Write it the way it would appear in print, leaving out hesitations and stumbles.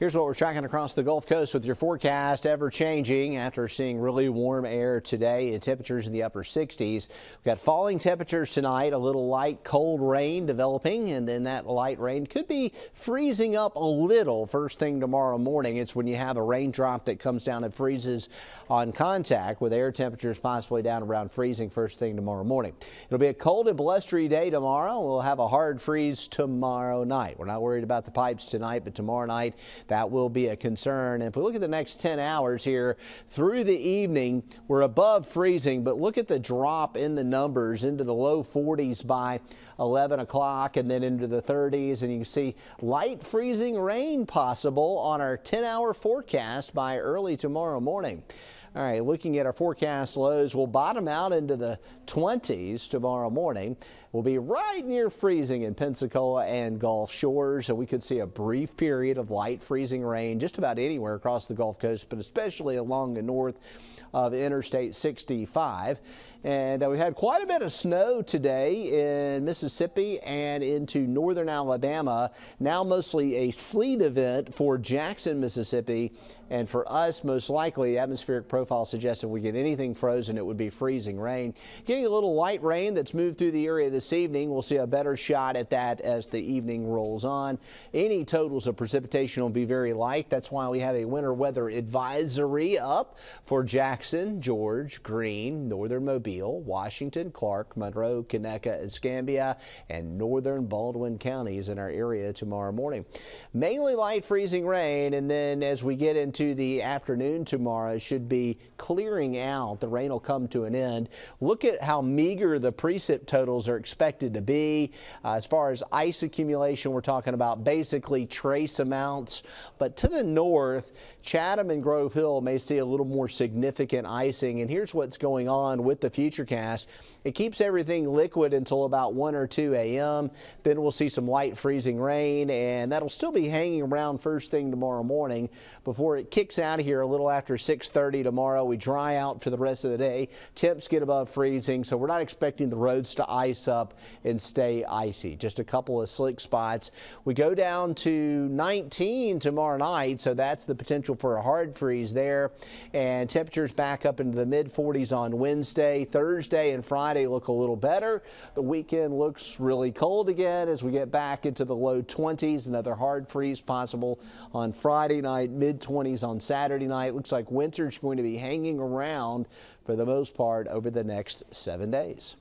Here's what we're tracking across the Gulf Coast with your forecast, ever changing after seeing really warm air today and temperatures in the upper 60s. We've got falling temperatures tonight, a little light cold rain developing, and then that light rain could be freezing up a little first thing tomorrow morning. It's when you have a raindrop that comes down and freezes on contact with air temperatures possibly down around freezing first thing tomorrow morning. It'll be a cold and blustery day tomorrow. We'll have a hard freeze tomorrow night. We're not worried about the pipes tonight, but tomorrow night that will be a concern. And if we look at the next 10 hours here through the evening, we're above freezing, but look at the drop in the numbers into the low 40s by 11 o'clock and then into the 30s. And you can see light freezing rain possible on our 10-hour forecast by early tomorrow morning. All right, looking at our forecast lows, we'll bottom out into the 20s tomorrow morning. We'll be right near freezing in Pensacola and Gulf Shores, and we could see a brief period of light freezing rain just about anywhere across the Gulf Coast, but especially along the north of Interstate 65. And we had quite a bit of snow today in Mississippi and into northern Alabama. Now mostly a sleet event for Jackson, Mississippi. And for us, most likely, atmospheric profile suggests if we get anything frozen, it would be freezing rain. Getting a little light rain that's moved through the area this evening. We'll see a better shot at that as the evening rolls on. Any totals of precipitation will be very light. That's why we have a winter weather advisory up for Jackson, George, Greene, northern Mobile, Washington, Clark, Monroe, Conecuh, Escambia, and northern Baldwin counties in our area tomorrow morning. Mainly light freezing rain, and then as we get into the afternoon tomorrow, it should be clearing out. The rain will come to an end. Look at how meager the precip totals are expected to be. As far as ice accumulation, we're talking about basically trace amounts, but to the north, Chatham and Grove Hill may see a little more significant icing. And here's what's going on with the Futurecast. It keeps everything liquid until about 1 or 2 a.m. Then we'll see some light freezing rain, and that'll still be hanging around first thing tomorrow morning before it kicks out of here a little after 6:30 tomorrow. We dry out for the rest of the day. Temps get above freezing, so we're not expecting the roads to ice up and stay icy. Just a couple of slick spots. We go down to 19 tomorrow night, so that's the potential for a hard freeze there. And temperatures back up into the mid-40s on Wednesday. Thursday and Friday look a little better. The weekend looks really cold again as we get back into the low 20s. Another hard freeze possible on Friday night, mid-20s on Saturday night. Looks like winter's going to be hanging around for the most part over the next 7 days.